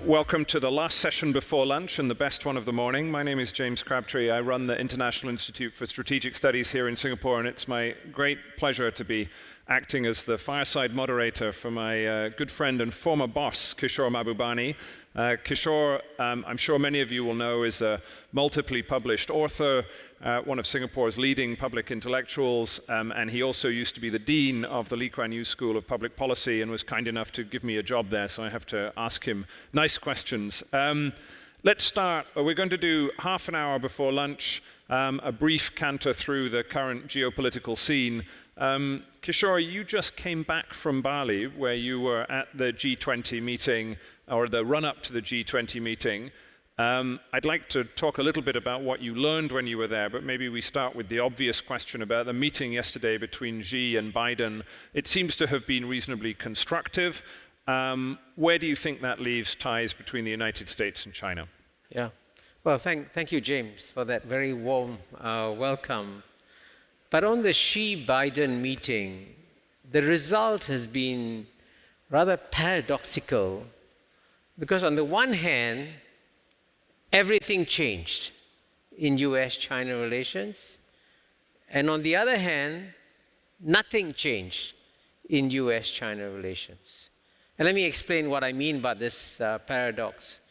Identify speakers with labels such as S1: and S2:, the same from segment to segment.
S1: Welcome to the last session before lunch and the best one of the morning. My name is James Crabtree. I run the International Institute for Strategic Studies here in Singapore, and it's my great pleasure to be acting as the fireside moderator for my good friend and former boss, Kishore Mahbubani. Kishore, I'm sure many of you will know, is a multiply published author, one of Singapore's leading public intellectuals, and he also used to be the dean of the Lee Kuan Yew School of Public Policy and was kind enough to give me a job there, so I have to ask him nice questions. Let's start. We're going to do half an hour before lunch, a brief canter through the current geopolitical scene. Kishore, you just came back from Bali, where you were at the G20 meeting, or the run-up to the G20 meeting. I'd like to talk a little bit about what you learned when you were there, but maybe we start with the obvious question about the meeting yesterday between Xi and Biden. It seems to have been reasonably constructive. Where do you think that leaves ties between the United States and China?
S2: Yeah. Well, thank you, James, for that very warm welcome. But on the Xi-Biden meeting, the result has been rather paradoxical, because on the one hand, everything changed in US-China relations, and on the other hand, nothing changed in US-China relations. And let me explain what I mean by this paradox.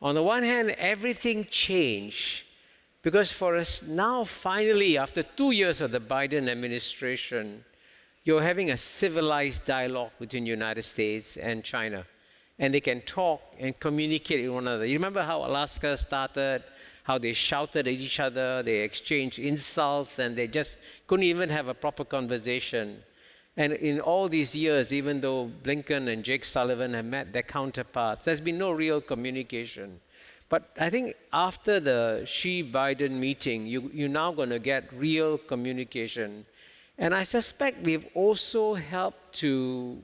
S2: On the one hand, everything changed because for us now, finally, after 2 years of the Biden administration, you're having a civilized dialogue between the United States and China. And they can talk and communicate with one another. You remember how Alaska started, how they shouted at each other, they exchanged insults, and they just couldn't even have a proper conversation. And in all these years, even though Blinken and Jake Sullivan have met their counterparts, there's been no real communication. But I think after the Xi-Biden meeting, you're now going to get real communication. And I suspect we've also helped to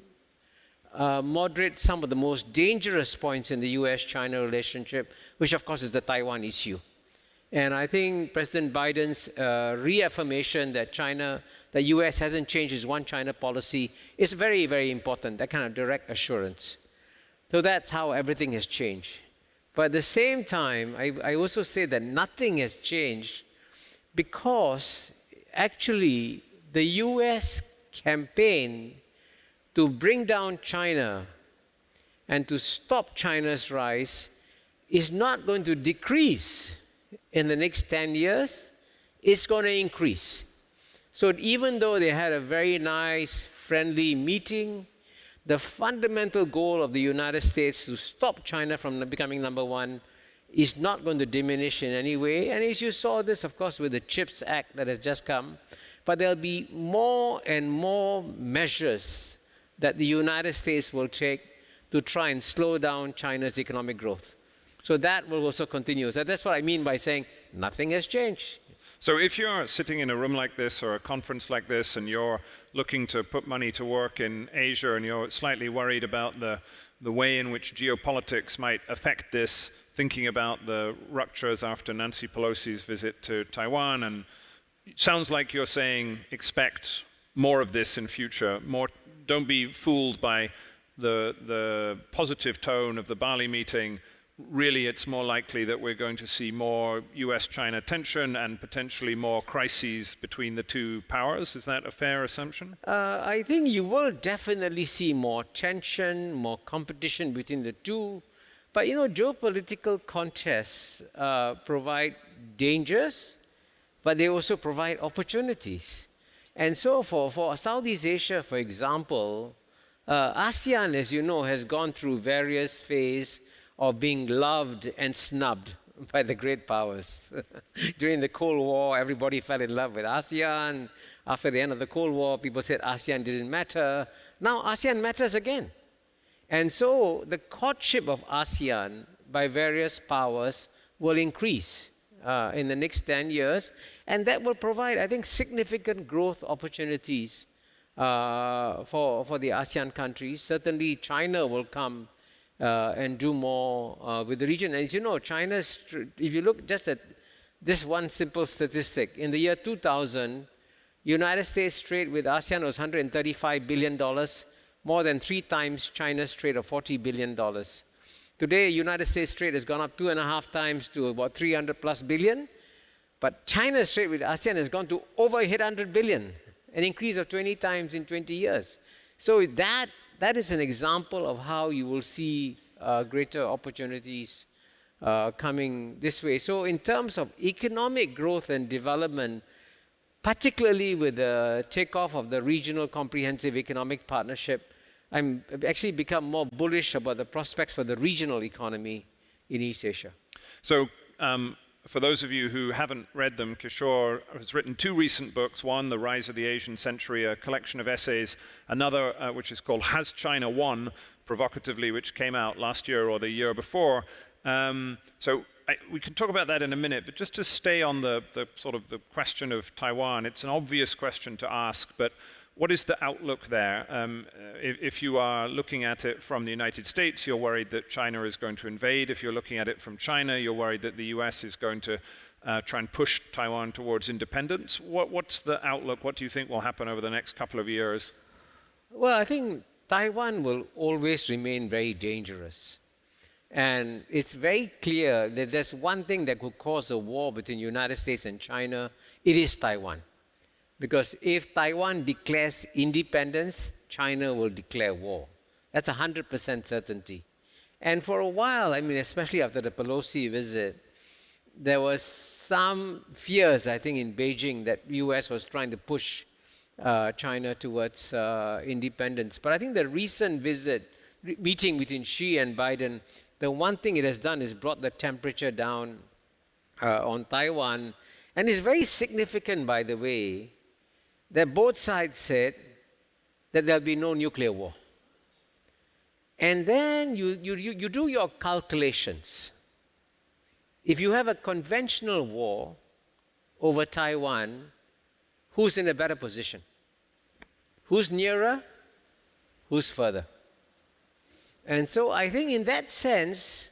S2: moderate some of the most dangerous points in the US-China relationship, which of course is the Taiwan issue. And I think President Biden's reaffirmation that the US hasn't changed its one China policy is very, very important, that kind of direct assurance. So that's how everything has changed. But at the same time, I also say that nothing has changed because actually the US campaign to bring down China and to stop China's rise is not going to decrease in the next 10 years, it's going to increase. So even though they had a very nice, friendly meeting, the fundamental goal of the United States to stop China from becoming number one is not going to diminish in any way. And as you saw this, of course, with the CHIPS Act that has just come, but there'll be more and more measures that the United States will take to try and slow down China's economic growth. So that will also continue. So that's what I mean by saying nothing has changed.
S1: So if you're sitting in a room like this or a conference like this and you're looking to put money to work in Asia and you're slightly worried about the way in which geopolitics might affect this, thinking about the ruptures after Nancy Pelosi's visit to Taiwan, and it sounds like you're saying expect more of this in future. Don't be fooled by the positive tone of the Bali meeting. Really, it's more likely that we're going to see more US-China tension and potentially more crises between the two powers. Is that a fair assumption?
S2: I think you will definitely see more tension, more competition between the two. But you know, geopolitical contests provide dangers, but they also provide opportunities. And so for Southeast Asia, for example, ASEAN, as you know, has gone through various phases of being loved and snubbed by the great powers. During the Cold War, everybody fell in love with ASEAN. After the end of the Cold War, people said ASEAN didn't matter. Now ASEAN matters again. And so the courtship of ASEAN by various powers will increase in the next 10 years. And that will provide, I think, significant growth opportunities for the ASEAN countries. Certainly China will come and do more with the region. And as you know, China's, if you look just at this one simple statistic, in the year 2000, United States trade with ASEAN was $135 billion, more than 3 times China's trade of $40 billion. Today, United States trade has gone up 2.5 times to about 300 plus billion. But China's trade with ASEAN has gone to over 800 billion, an increase of 20 times in 20 years. So that is an example of how you will see greater opportunities coming this way. So in terms of economic growth and development, particularly with the takeoff of the Regional Comprehensive Economic Partnership, I'm actually become more bullish about the prospects for the regional economy in East Asia.
S1: So for those of you who haven't read them, Kishore has written 2 recent books. One, The Rise of the Asian Century, a collection of essays. Another, which is called Has China Won? Provocatively, which came out last year or the year before. We can talk about that in a minute, but just to stay on the sort of the question of Taiwan, it's an obvious question to ask, but what is the outlook there? If you are looking at it from the United States, you're worried that China is going to invade. If you're looking at it from China, you're worried that the US is going to try and push Taiwan towards independence. What's the outlook? What do you think will happen over the next couple of years?
S2: Well, I think Taiwan will always remain very dangerous. And it's very clear that there's one thing that could cause a war between the United States and China. It is Taiwan. Because if Taiwan declares independence, China will declare war. That's 100% certainty. And for a while, I mean, especially after the Pelosi visit, there was some fears, I think, in Beijing that the US was trying to push China towards independence. But I think the recent meeting between Xi and Biden, the one thing it has done is brought the temperature down on Taiwan. And it's very significant, by the way, that both sides said that there'll be no nuclear war. And then you do your calculations. If you have a conventional war over Taiwan, who's in a better position? Who's nearer? Who's further? And so I think in that sense,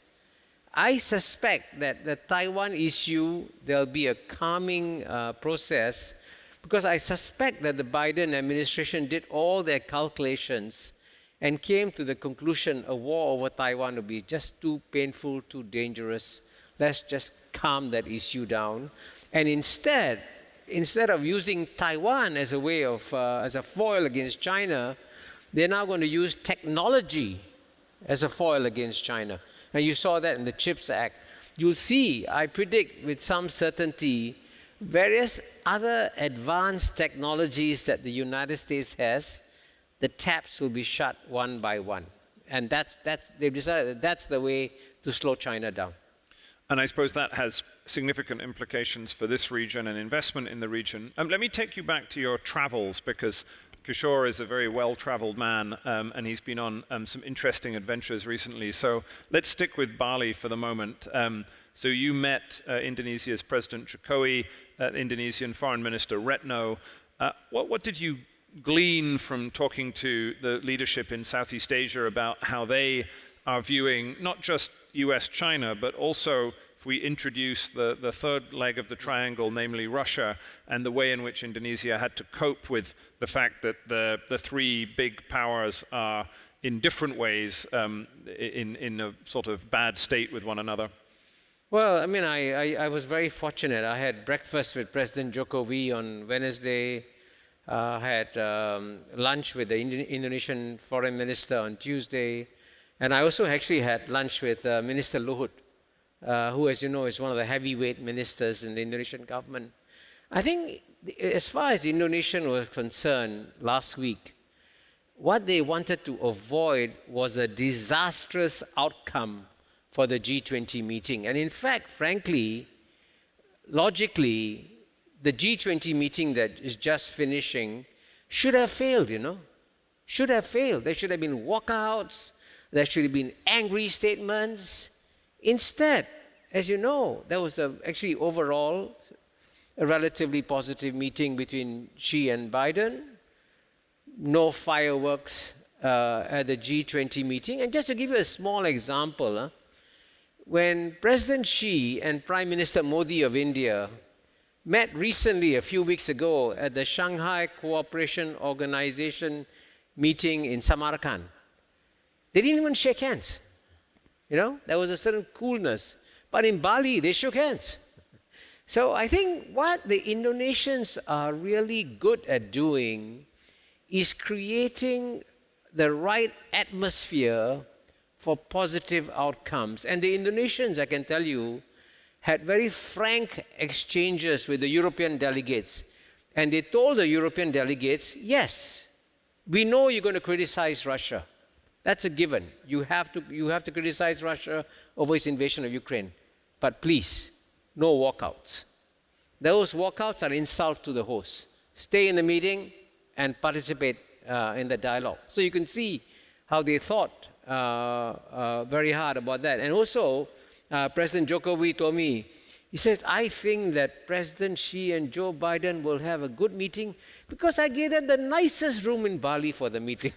S2: I suspect that the Taiwan issue, there'll be a calming process, because I suspect that the Biden administration did all their calculations and came to the conclusion a war over Taiwan would be just too painful, too dangerous. Let's just calm that issue down. And instead of using Taiwan as a way of, as a foil against China, they're now going to use technology as a foil against China. And you saw that in the CHIPS Act. You'll see, I predict with some certainty, various other advanced technologies that the United States has, the taps will be shut one by one. And they've decided that that's the way to slow China down.
S1: And I suppose that has significant implications for this region and investment in the region. Let me take you back to your travels, because Kishore is a very well-traveled man, and he's been on some interesting adventures recently. So let's stick with Bali for the moment. So you met Indonesia's President Jokowi, Indonesian Foreign Minister Retno. What did you glean from talking to the leadership in Southeast Asia about how they are viewing not just US-China, but also, if we introduce the third leg of the triangle, namely Russia, and the way in which Indonesia had to cope with the fact that the 3 big powers are in different ways in a sort of bad state with one another?
S2: Well, I mean, I was very fortunate. I had breakfast with President Jokowi on Wednesday. I had lunch with the Indonesian Foreign Minister on Tuesday. And I also actually had lunch with Minister Luhut, who, as you know, is one of the heavyweight ministers in the Indonesian government. I think as far as Indonesia was concerned last week, what they wanted to avoid was a disastrous outcome for the G20 meeting. And in fact, frankly, logically, the G20 meeting that is just finishing should have failed, you know. Should have failed. There should have been walkouts. There should have been angry statements. Instead, as you know, there was actually overall a relatively positive meeting between Xi and Biden. No fireworks at the G20 meeting. And just to give you a small example, when President Xi and Prime Minister Modi of India met recently, a few weeks ago, at the Shanghai Cooperation Organization meeting in Samarkand, they didn't even shake hands. There was a certain coolness. But in Bali, they shook hands. So I think what the Indonesians are really good at doing is creating the right atmosphere for positive outcomes. And the Indonesians, I can tell you, had very frank exchanges with the European delegates. And they told the European delegates, yes, we know you're going to criticize Russia. That's a given. You have to criticize Russia over its invasion of Ukraine. But please, no walkouts. Those walkouts are insult to the host. Stay in the meeting and participate in the dialogue. So you can see how they thought very hard about that. And also, President Jokowi told me, he said, I think that President Xi and Joe Biden will have a good meeting because I gave them the nicest room in Bali for the meeting.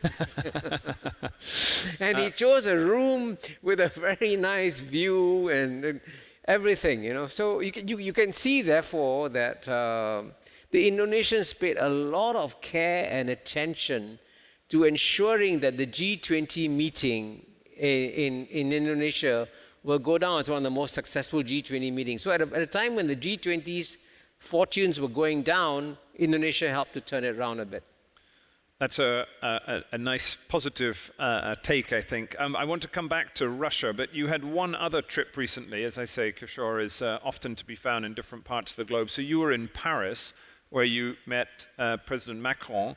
S2: And he chose a room with a very nice view and everything, So you can see, therefore, that the Indonesians paid a lot of care and attention to ensuring that the G20 meeting in Indonesia will go down as one of the most successful G20 meetings. So at a time when the G20's fortunes were going down, Indonesia helped to turn it around a bit.
S1: That's a nice positive take, I think. I want to come back to Russia, but you had one other trip recently. As I say, Kishore is often to be found in different parts of the globe. So you were in Paris, where you met President Macron.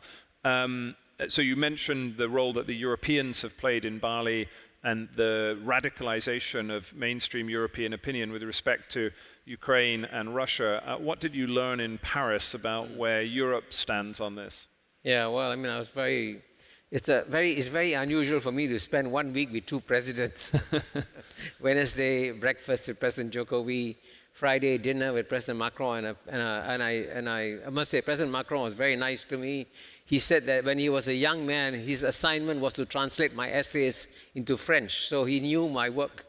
S1: So you mentioned the role that the Europeans have played in Bali and the radicalization of mainstream European opinion with respect to Ukraine and Russia. What did you learn in Paris about where Europe stands on this?
S2: Yeah, well, I was it's very unusual for me to spend 1 week with two presidents. Wednesday, breakfast with President Jokowi, Friday, dinner with President Macron, and I must say, President Macron was very nice to me. He said that when he was a young man, his assignment was to translate my essays into French, so he knew my work.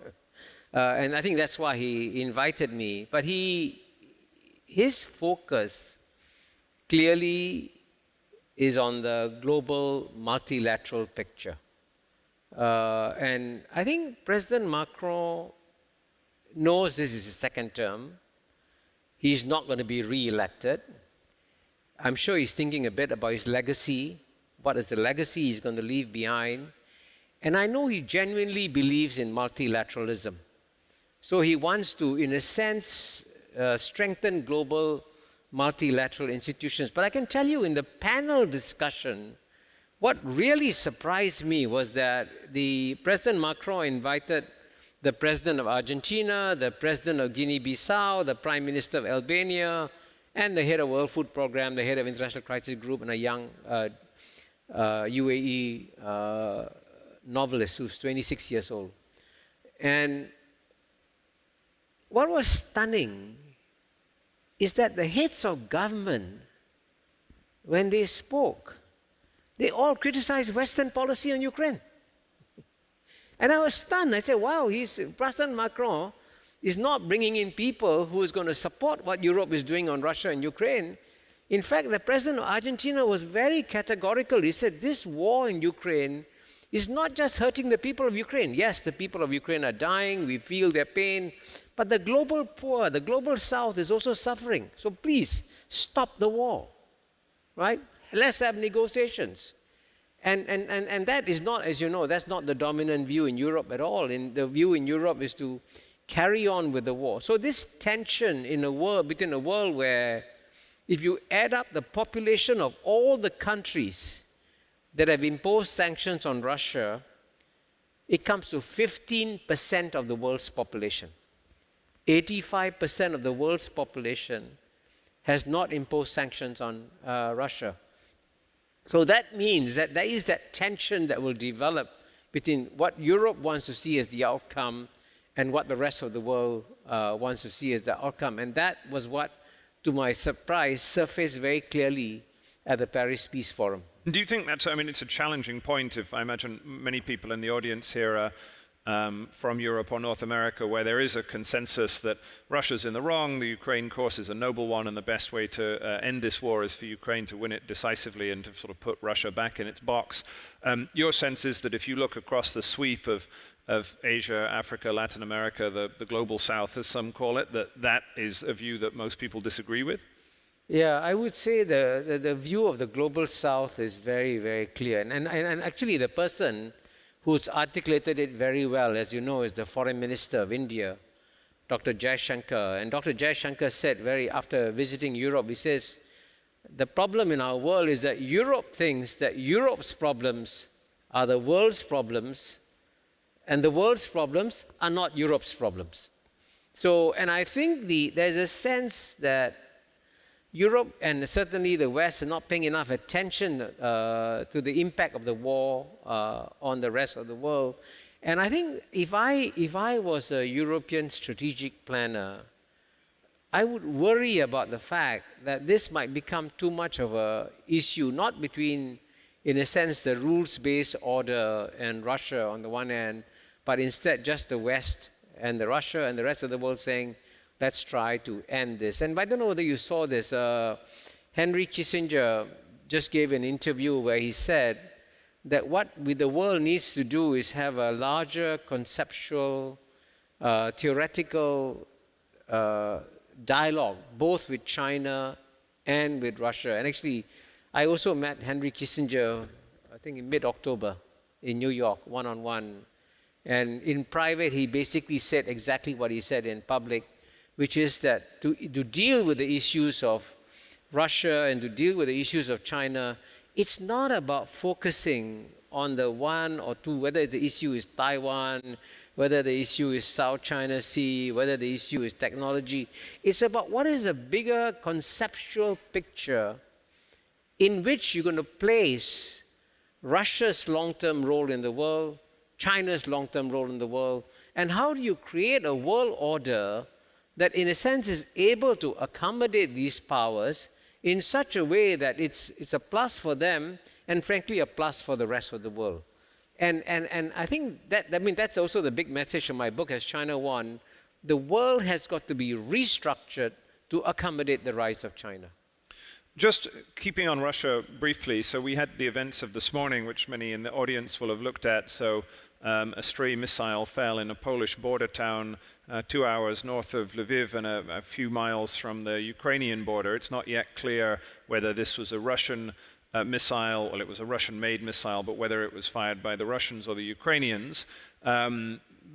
S2: And I think that's why he invited me. But his focus clearly is on the global multilateral picture. And I think President Macron knows this is his second term. He's not going to be re-elected. I'm sure he's thinking a bit about his legacy. What is the legacy he's going to leave behind? And I know he genuinely believes in multilateralism. So he wants to, in a sense, strengthen global multilateral institutions. But I can tell you, in the panel discussion, what really surprised me was that the President Macron invited the President of Argentina, the President of Guinea-Bissau, the Prime Minister of Albania, and the head of World Food Programme, the head of International Crisis Group, and a young UAE novelist who's 26 years old. And what was stunning is that the heads of government, when they spoke, they all criticized Western policy on Ukraine. And I was stunned. I said, wow, President Macron is not bringing in people who is going to support what Europe is doing on Russia and Ukraine. In fact, the president of Argentina was very categorical. He said, this war in Ukraine is not just hurting the people of Ukraine. Yes, the people of Ukraine are dying. We feel their pain. But the global poor, the global south is also suffering. So please, stop the war, right? Let's have negotiations. And that is not, as you know, that's not the dominant view in Europe at all. The view in Europe is to carry on with the war. So this tension in a world, between a world where if you add up the population of all the countries that have imposed sanctions on Russia, it comes to 15% of the world's population. 85% of the world's population has not imposed sanctions on Russia. So that means that there is that tension that will develop between what Europe wants to see as the outcome and what the rest of the world wants to see as the outcome. And that was what, to my surprise, surfaced very clearly at the Paris Peace Forum.
S1: Do you think that's, it's a challenging point if I imagine many people in the audience here are from Europe or North America, where there is a consensus that Russia's in the wrong, the Ukraine course is a noble one, and the best way to end this war is for Ukraine to win it decisively and to sort of put Russia back in its box. Your sense is that if you look across the sweep of Asia, Africa, Latin America, the global south, as some call it, that is a view that most people disagree with?
S2: Yeah, I would say the view of the global south is very, very clear. And actually the person who's articulated it very well, as you know, is the Foreign Minister of India, Dr. Jaishankar. And Dr. Jaishankar said after visiting Europe, he says, the problem in our world is that Europe thinks that Europe's problems are the world's problems, and the world's problems are not Europe's problems. So, and I think there's a sense that Europe and certainly the West are not paying enough attention to the impact of the war on the rest of the world. And I think if I was a European strategic planner, I would worry about the fact that this might become too much of an issue, not between, in a sense, the rules-based order and Russia on the one hand, but instead just the West and the Russia and the rest of the world saying, let's try to end this. And I don't know whether you saw this. Henry Kissinger just gave an interview where he said that what the world needs to do is have a larger conceptual, theoretical dialogue, both with China and with Russia. And actually, I also met Henry Kissinger, I think in mid-October in New York, one-on-one. And in private, he basically said exactly what he said in public, which is that to deal with the issues of Russia and to deal with the issues of China, it's not about focusing on the one or two, whether the issue is Taiwan, whether the issue is South China Sea, whether the issue is technology. It's about what is a bigger conceptual picture in which you're going to place Russia's long-term role in the world, China's long-term role in the world, and how do you create a world order that in a sense is able to accommodate these powers in such a way that it's a plus for them and frankly a plus for the rest of the world. And I think that's also the big message of my book, Has China Won? The world has got to be restructured to accommodate the rise of China.
S1: Just keeping on Russia briefly, so we had the events of this morning, which many in the audience will have looked at. So a stray missile fell in a Polish border town 2 hours north of Lviv and a few miles from the Ukrainian border. It's not yet clear whether this was a Russian missile, well, it was a Russian-made missile, but whether it was fired by the Russians or the Ukrainians.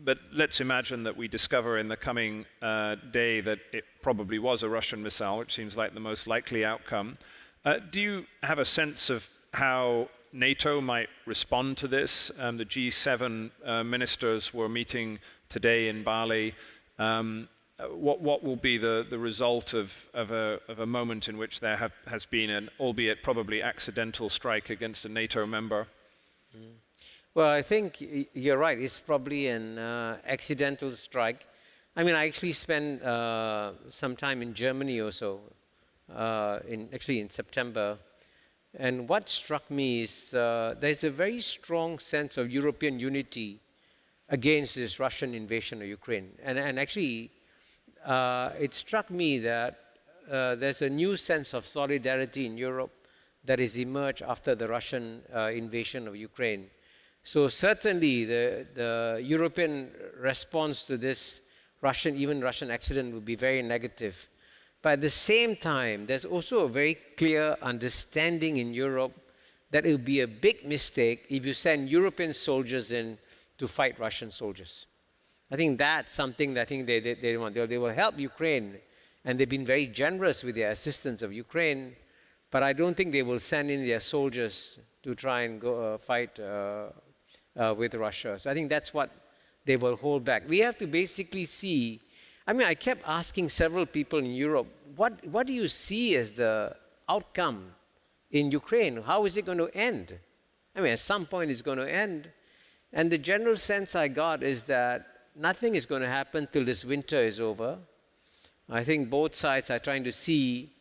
S1: But let's imagine that we discover in the coming day that it probably was a Russian missile, which seems like the most likely outcome. Do you have a sense of how NATO might respond to this? The G7 ministers were meeting today in Bali. What will be the result of a moment in which there has been an, albeit probably accidental, strike against a NATO member?
S2: Well, I think you're right. It's probably an accidental strike. I mean, I actually spent some time in Germany also, actually in September. And what struck me is there's a very strong sense of European unity against this Russian invasion of Ukraine. And actually, it struck me that there's a new sense of solidarity in Europe that has emerged after the Russian invasion of Ukraine. So certainly the European response to this Russian accident would be very negative. But at the same time, there's also a very clear understanding in Europe that it would be a big mistake if you send European soldiers in to fight Russian soldiers. I think that's something that I think they want. They will help Ukraine, and they've been very generous with their assistance of Ukraine, but I don't think they will send in their soldiers to try and go fight with Russia. So I think that's what they will hold back. We have to basically see, I mean, I kept asking several people in Europe, what do you see as the outcome in Ukraine? How is it going to end? I mean, at some point it's going to end. And the general sense I got is that nothing is going to happen till this winter is over. I think both sides are trying to see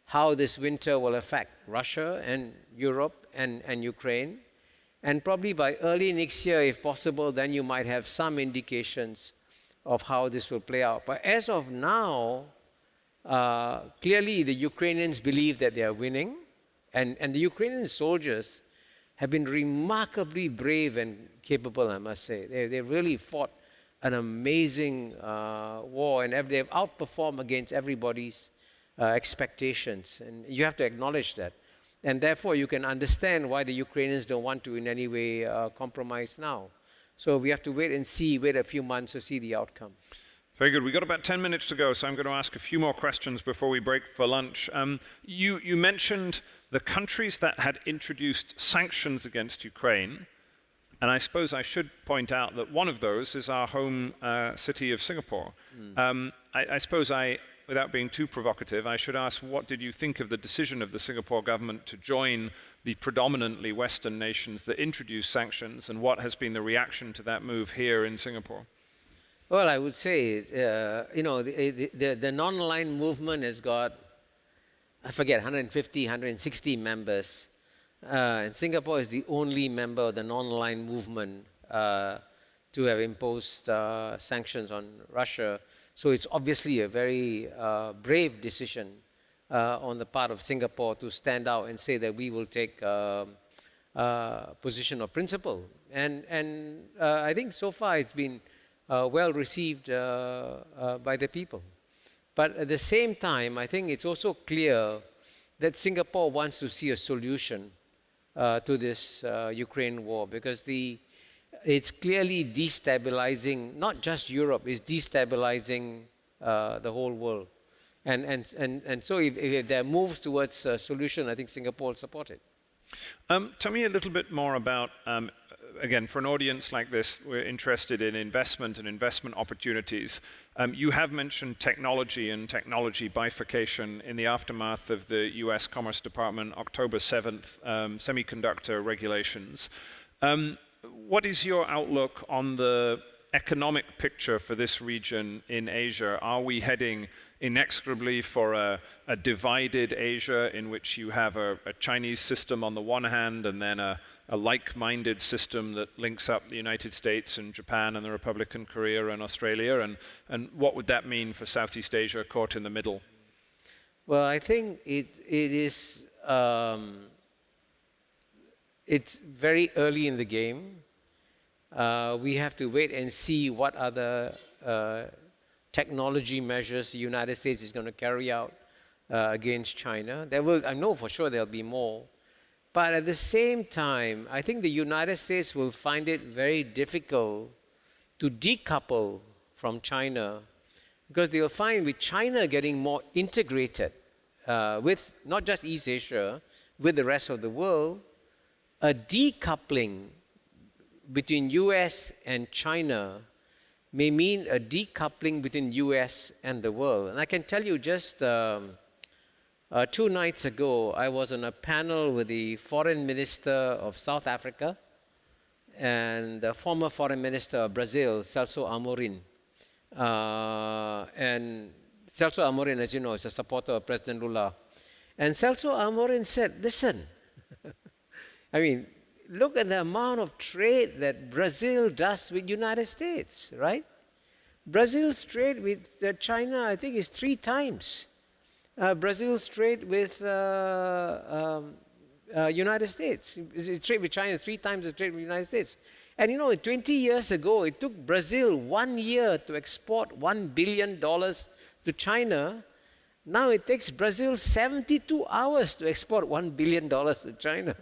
S2: how this winter will affect Russia and Europe and Ukraine. And probably by early next year, if possible, then you might have some indications of how this will play out. But as of now, clearly the Ukrainians believe that they are winning, and the Ukrainian soldiers have been remarkably brave and capable, I must say. They really fought an amazing war, and they've outperformed against everybody's expectations. And you have to acknowledge that. And therefore, you can understand why the Ukrainians don't want to in any way compromise now. So we have to wait a few months to see the outcome.
S1: Very good. We've got about 10 minutes to go, so I'm going to ask a few more questions before we break for lunch. You mentioned the countries that had introduced sanctions against Ukraine, and I suppose I should point out that one of those is our home city of Singapore. I suppose without being too provocative, I should ask, what did you think of the decision of the Singapore government to join the predominantly Western nations that introduced sanctions, and what has been the reaction to that move here in Singapore?
S2: Well, I would say, the non-aligned movement has got, I forget, 150, 160 members. And Singapore is the only member of the non-aligned movement to have imposed sanctions on Russia. So it's obviously a very brave decision on the part of Singapore to stand out and say that we will take position of principle. And I think so far it's been well received by the people. But at the same time, I think it's also clear that Singapore wants to see a solution to this Ukraine war, because it's clearly destabilizing, not just Europe, it's destabilizing the whole world. And so if there are moves towards a solution, I think Singapore will support it.
S1: Tell me a little bit more about, again, for an audience like this, we're interested in investment and investment opportunities. You have mentioned technology and technology bifurcation in the aftermath of the US Commerce Department October 7th semiconductor regulations. What is your outlook on the economic picture for this region in Asia? Are we heading inexorably for a divided Asia in which you have a Chinese system on the one hand and then a like-minded system that links up the United States and Japan and the Republic of Korea and Australia? And what would that mean for Southeast Asia caught in the middle?
S2: Well, I think it is... it's very early in the game. We have to wait and see what other technology measures the United States is going to carry out against China. I know for sure there'll be more. But at the same time, I think the United States will find it very difficult to decouple from China, because they'll find with China getting more integrated with not just East Asia, with the rest of the world, a decoupling between US and China may mean a decoupling between US and the world. And I can tell you, just 2 nights ago, I was on a panel with the foreign minister of South Africa and the former foreign minister of Brazil, Celso Amorim. And Celso Amorim, as you know, is a supporter of President Lula. And Celso Amorim said, listen, I mean, look at the amount of trade that Brazil does with United States, right? Brazil's trade with China, I think, is 3 times. Brazil's trade with United States. Trade with China is 3 times the trade with the United States. And 20 years ago, it took Brazil 1 year to export $1 billion to China. Now it takes Brazil 72 hours to export $1 billion to China.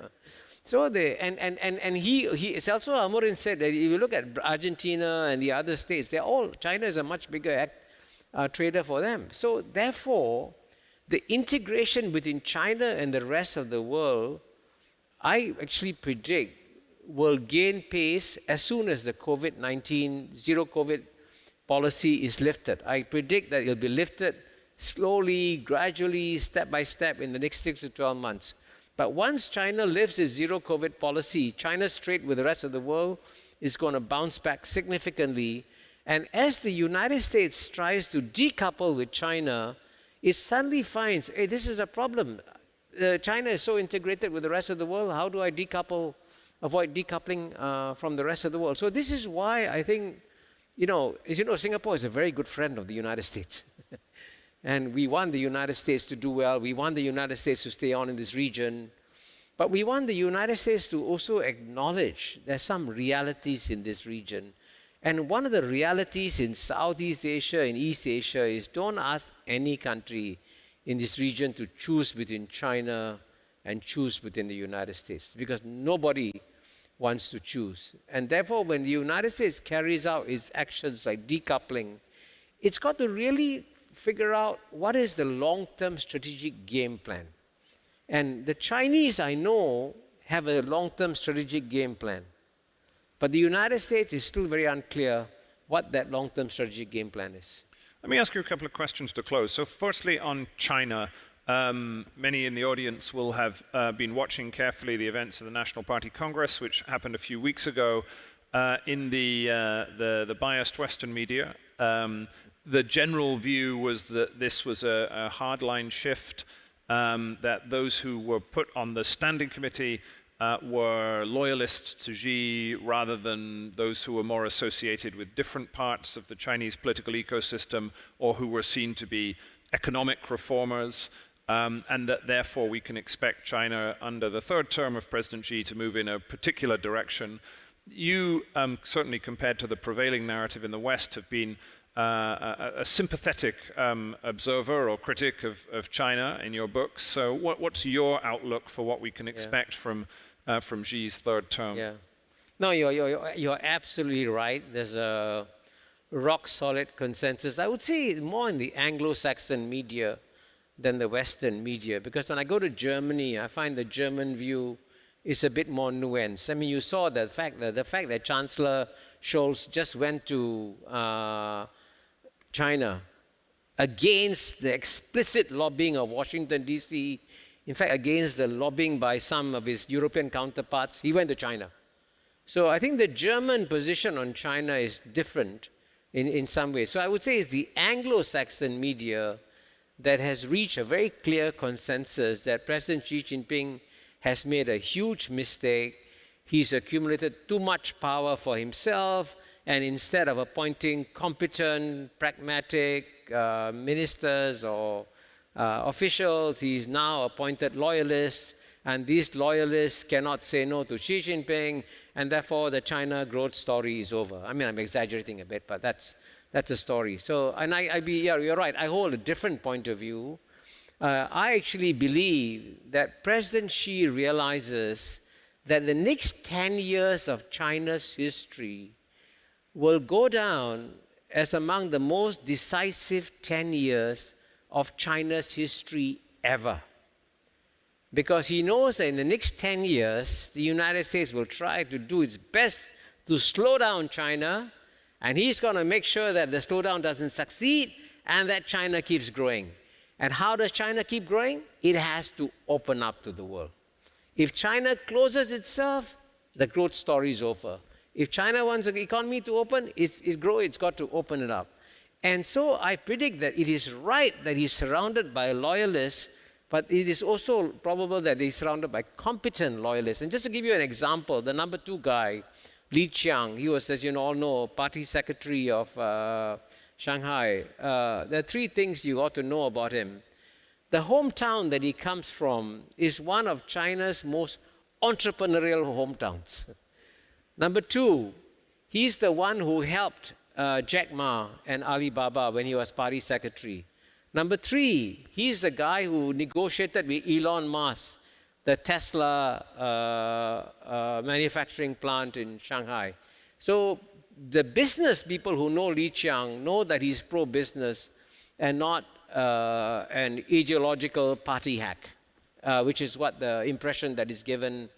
S2: So Celso Amorim said that if you look at Argentina and the other states, China is a much bigger trader for them. So therefore, the integration between China and the rest of the world, I actually predict, will gain pace as soon as the COVID-19 zero COVID policy is lifted. I predict that it will be lifted slowly, gradually, step by step in the next 6 to 12 months. But once China lifts its zero COVID policy, China's trade with the rest of the world is going to bounce back significantly. And as the United States tries to decouple with China, it suddenly finds, hey, this is a problem. China is so integrated with the rest of the world, how do I decouple avoid decoupling from the rest of the world. So this is why I think, as you know, Singapore is a very good friend of the United States. And we want the United States to do well. We want the United States to stay on in this region. But we want the United States to also acknowledge there's some realities in this region. And one of the realities in Southeast Asia, in East Asia, is don't ask any country in this region to choose between China and choose within the United States, because nobody wants to choose. And therefore, when the United States carries out its actions like decoupling, it's got to really figure out what is the long-term strategic game plan. And the Chinese, I know, have a long-term strategic game plan. But the United States is still very unclear what that long-term strategic game plan is.
S1: Let me ask you a couple of questions to close. So firstly, on China, many in the audience will have been watching carefully the events of the National Party Congress, which happened a few weeks ago. In the biased Western media, the general view was that this was a hardline shift, that those who were put on the standing committee were loyalists to Xi rather than those who were more associated with different parts of the Chinese political ecosystem or who were seen to be economic reformers, and that therefore we can expect China under the third term of President Xi to move in a particular direction. You, certainly compared to the prevailing narrative in the West, have been a sympathetic observer or critic of China in your books. So what's your outlook for what we can expect from Xi's third term?
S2: Yeah. No, you're absolutely right. There's a rock-solid consensus. I would say more in the Anglo-Saxon media than the Western media, because when I go to Germany, I find the German view is a bit more nuanced. I mean, you saw the fact that Chancellor Scholz just went to China against the explicit lobbying of Washington, D.C., in fact, against the lobbying by some of his European counterparts, he went to China. So I think the German position on China is different in some ways. So I would say it's the Anglo-Saxon media that has reached a very clear consensus that President Xi Jinping has made a huge mistake. He's accumulated too much power for himself, and instead of appointing competent, pragmatic ministers or officials, he's now appointed loyalists, and these loyalists cannot say no to Xi Jinping, and therefore the China growth story is over. I mean, I'm exaggerating a bit, but that's a story. So, and yeah, you're right, I hold a different point of view. I actually believe that President Xi realizes that the next 10 years of China's history will go down as among the most decisive 10 years of China's history ever. Because he knows that in the next 10 years, the United States will try to do its best to slow down China, and he's going to make sure that the slowdown doesn't succeed and that China keeps growing. And how does China keep growing? It has to open up to the world. If China closes itself, the growth story is over. If China wants the economy to open, it's grow, it's got to open it up. And so I predict that it is right that he's surrounded by loyalists, but it is also probable that he's surrounded by competent loyalists. And just to give you an example, the number 2 guy, Li Qiang, he was, as you all know, party secretary of Shanghai. There are 3 things you ought to know about him. The hometown that he comes from is one of China's most entrepreneurial hometowns. Number 2, he's the one who helped Jack Ma and Alibaba when he was party secretary. Number 3, he's the guy who negotiated with Elon Musk the Tesla manufacturing plant in Shanghai. So the business people who know Li Qiang know that he's pro-business and not an ideological party hack, which is what the impression that is given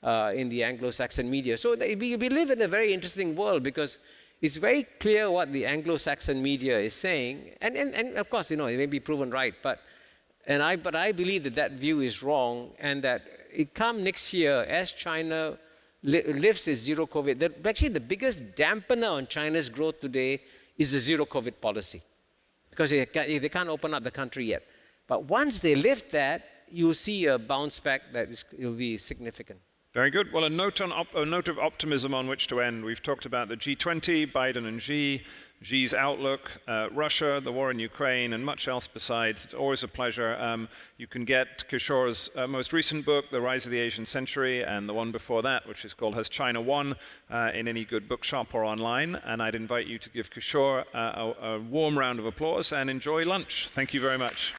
S2: in the Anglo-Saxon media. So we live in a very interesting world because it's very clear what the Anglo-Saxon media is saying, and of course, it may be proven right, but I believe that view is wrong, and that it come next year as China lifts its zero COVID. Actually, the biggest dampener on China's growth today is the zero COVID policy, because they can't open up the country yet. But once they lift that, you'll see a bounce back that will be significant.
S1: Very good. Well, a note of optimism on which to end. We've talked about the G20, Biden and Xi, Xi's outlook, Russia, the war in Ukraine, and much else besides. It's always a pleasure. You can get Kishore's most recent book, The Rise of the Asian Century, and the one before that, which is called Has China Won, in any good bookshop or online. And I'd invite you to give Kishore a warm round of applause and enjoy lunch. Thank you very much.